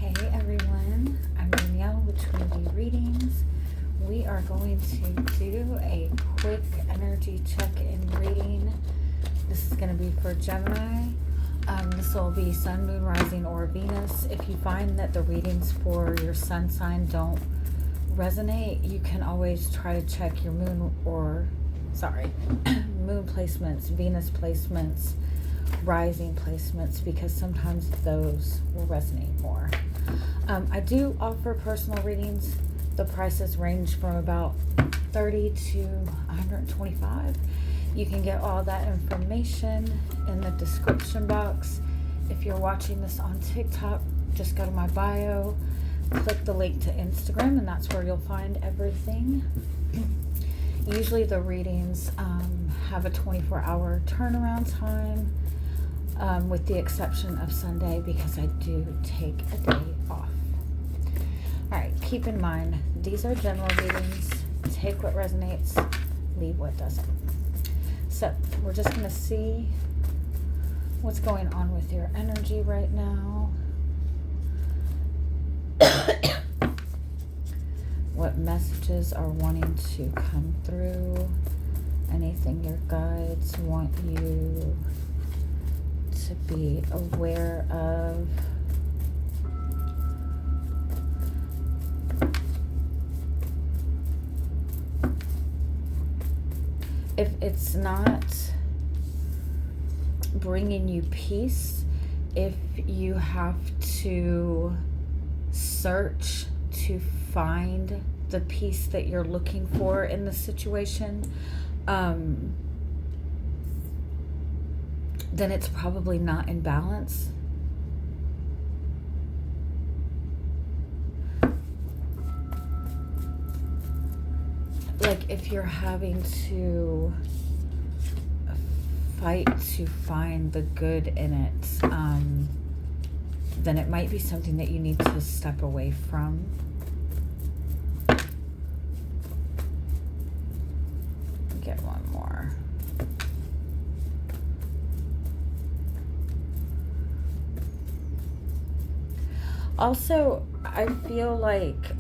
Hey everyone, I'm Danielle with Trinity Readings. We are going to do a quick energy check-in reading. This is going to be for Gemini. This will be Sun, Moon, Rising, or Venus. If you find that the readings for your sun sign don't resonate, you can always try to check your moon moon placements, Venus placements, rising placements, because sometimes those will resonate more. I do offer personal readings. The prices range from about $30 to $125. You can get all that information in the description box. If you're watching this on TikTok, just go to my bio, click the link to Instagram, and that's where you'll find everything. Usually the readings have a 24-hour turnaround time, with the exception of Sunday, because I do take a day off. Alright, keep in mind, these are general readings. Take what resonates, leave what doesn't. So, we're just going to see what's going on with your energy right now. What messages are wanting to come through. Anything your guides want you to be aware of. If it's not bringing you peace, if you have to search to find the peace that you're looking for in the situation, then it's probably not in balance. Like if you're having to fight to find the good in it, then it might be something that you need to step away from. Get one more. Also, I feel like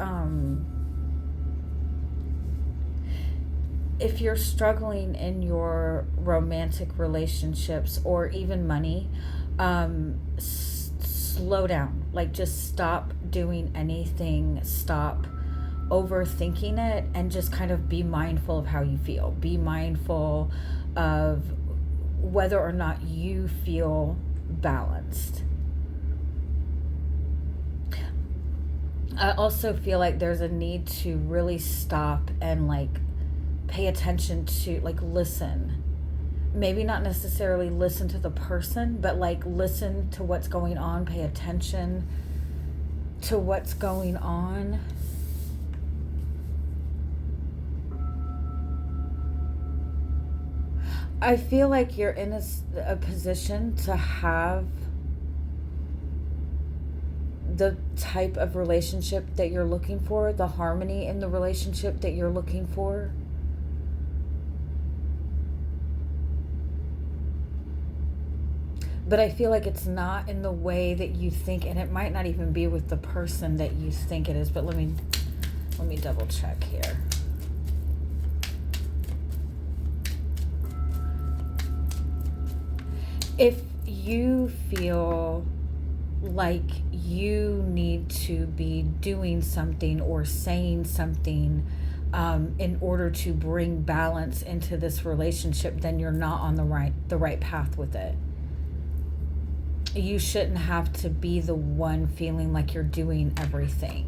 if you're struggling in your romantic relationships or even money, slow down. Like, just stop doing anything. Stop overthinking it and just kind of be mindful of how you feel. Be mindful of whether or not you feel balanced. I also feel like there's a need to really stop and like pay attention to, like, listen. Maybe not necessarily listen to the person, but like listen to what's going on. Pay attention to what's going on. I feel like you're in a position to have the type of relationship that you're looking for, the harmony in the relationship that you're looking for. But I feel like it's not in the way that you think, and it might not even be with the person that you think it is. But let me double check here. If you feel like you need to be doing something or saying something in order to bring balance into this relationship, then you're not on the right path with it. You shouldn't have to be the one feeling like you're doing everything.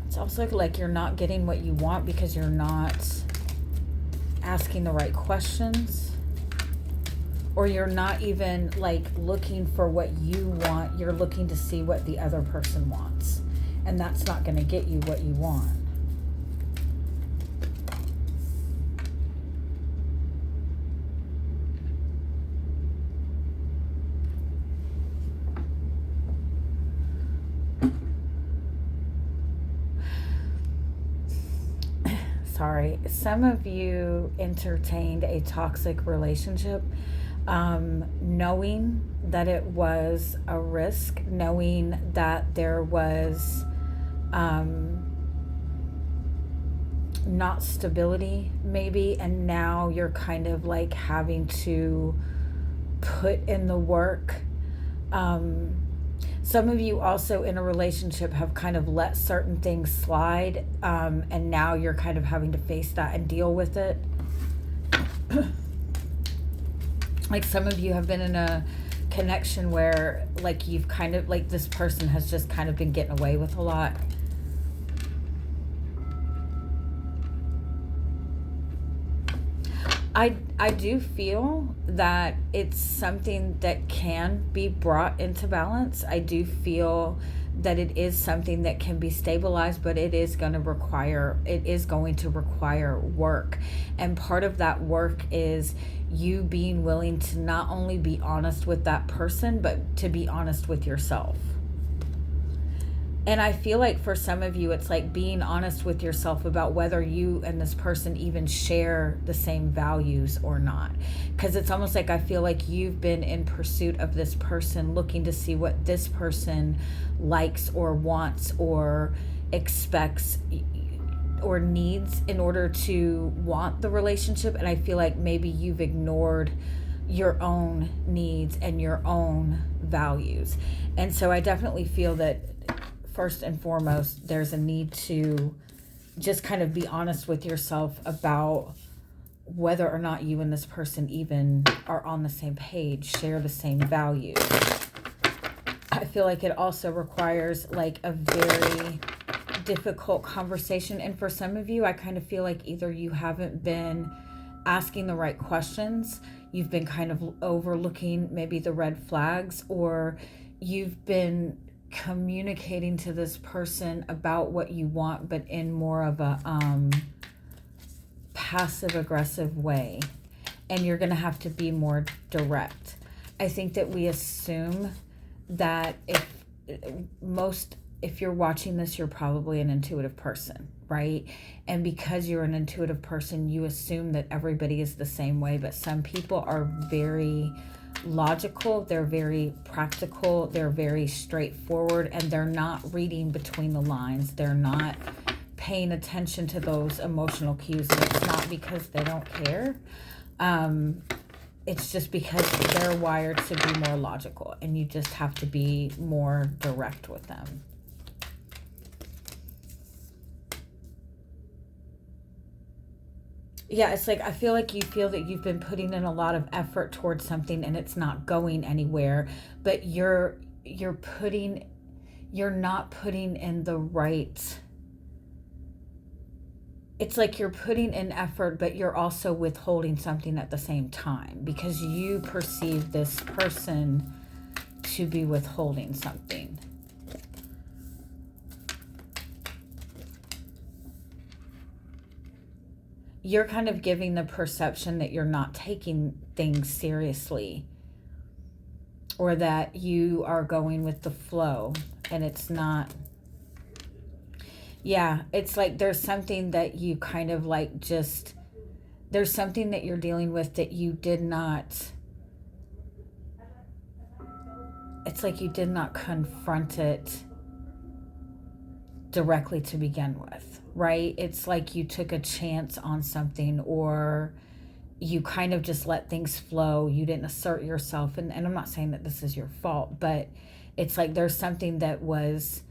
It's also like you're not getting what you want because you're not asking the right questions, or you're not even like looking for what you want. You're looking to see what the other person wants, and that's not going to get you what you want. sorry, some of you entertained a toxic relationship, knowing that it was a risk, knowing that there was not stability maybe, and now you're kind of like having to put in the work. Some of you also in a relationship have kind of let certain things slide, and now you're kind of having to face that and deal with it. Like some of you have been in a connection where like you've kind of like this person has just kind of been getting away with a lot. I do feel that it's something that can be brought into balance. I do feel that it is something that can be stabilized, but it is going to require work. And part of that work is you being willing to not only be honest with that person, but to be honest with yourself. And I feel like for some of you, it's like being honest with yourself about whether you and this person even share the same values or not. Because it's almost like I feel like you've been in pursuit of this person, looking to see what this person likes or wants or expects or needs in order to want the relationship. And I feel like maybe you've ignored your own needs and your own values. And so I definitely feel that first and foremost, there's a need to just kind of be honest with yourself about whether or not you and this person even are on the same page, share the same values. I feel like it also requires like a very difficult conversation. And for some of you, I kind of feel like either you haven't been asking the right questions, you've been kind of overlooking maybe the red flags, or you've been communicating to this person about what you want, but in more of a passive aggressive way, and you're going to have to be more direct. I think that we assume that if you're watching this, you're probably an intuitive person, right? And because you're an intuitive person, you assume that everybody is the same way, but some people are very logical, they're very practical, they're very straightforward, and they're not reading between the lines. They're not paying attention to those emotional cues. And it's not because they don't care. It's just because they're wired to be more logical, and you just have to be more direct with them. Yeah, it's like I feel like you feel that you've been putting in a lot of effort towards something and it's not going anywhere, but you're not putting in the right. It's like you're putting in effort, but you're also withholding something at the same time because you perceive this person to be withholding something. You're kind of giving the perception that you're not taking things seriously, or that you are going with the flow, and it's not. Yeah, it's like there's something that you kind of like just, there's something that you're dealing with that you did not, it's like you did not confront it directly to begin with. Right? It's like you took a chance on something, or you kind of just let things flow. You didn't assert yourself. And I'm not saying that this is your fault, but it's like there's something that was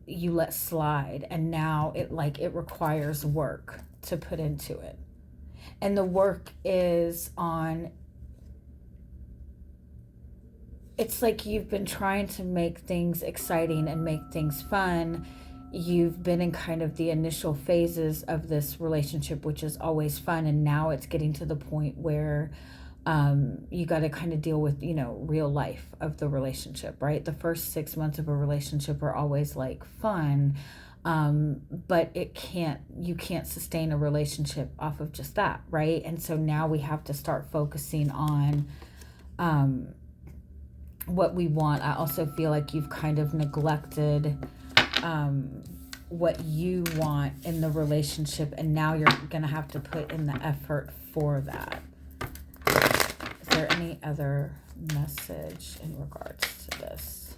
you let slide, and now it requires work to put into it. And the work is on, it's like you've been trying to make things exciting and make things fun. You've been in kind of the initial phases of this relationship, which is always fun. And now it's getting to the point where you got to kind of deal with, real life of the relationship, right? The first 6 months of a relationship are always like fun. But you can't sustain a relationship off of just that, right? And so now we have to start focusing on what we want. I also feel like you've kind of neglected what you want in the relationship, and now you're going to have to put in the effort for that. Is there any other message in regards to this?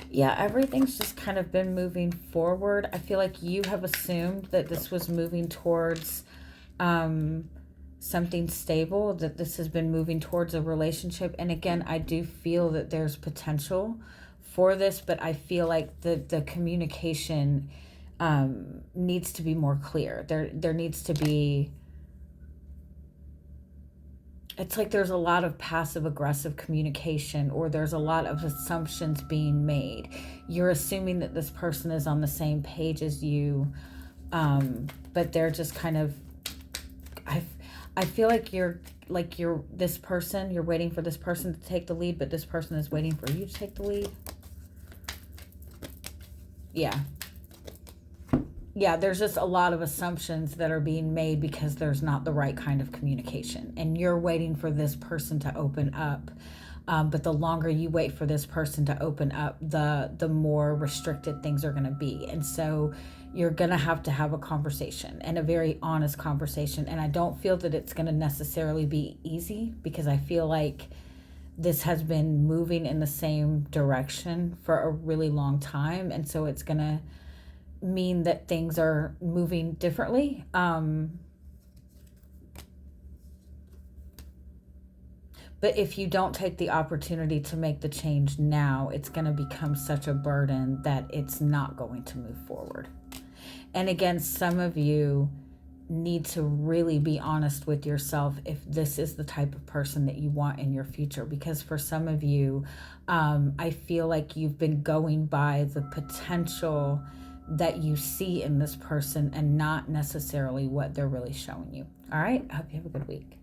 Yeah, everything's just kind of been moving forward. I feel like you have assumed that this was moving towards something stable, that this has been moving towards a relationship. And again, I do feel that there's potential for this, but I feel like the communication needs to be more clear. There needs to be, it's like there's a lot of passive aggressive communication, or there's a lot of assumptions being made. You're assuming that this person is on the same page as you, but they're just kind of, I feel like you're this person, you're waiting for this person to take the lead, but this person is waiting for you to take the lead. Yeah, there's just a lot of assumptions that are being made because there's not the right kind of communication, and you're waiting for this person to open up. But the longer you wait for this person to open up, the more restricted things are going to be. And so you're going to have a conversation, and a very honest conversation. And I don't feel that it's going to necessarily be easy, because I feel like this has been moving in the same direction for a really long time. And so it's going to mean that things are moving differently. But if you don't take the opportunity to make the change now, it's going to become such a burden that it's not going to move forward. And again, some of you need to really be honest with yourself if this is the type of person that you want in your future. Because for some of you, I feel like you've been going by the potential that you see in this person and not necessarily what they're really showing you. All right, I hope you have a good week.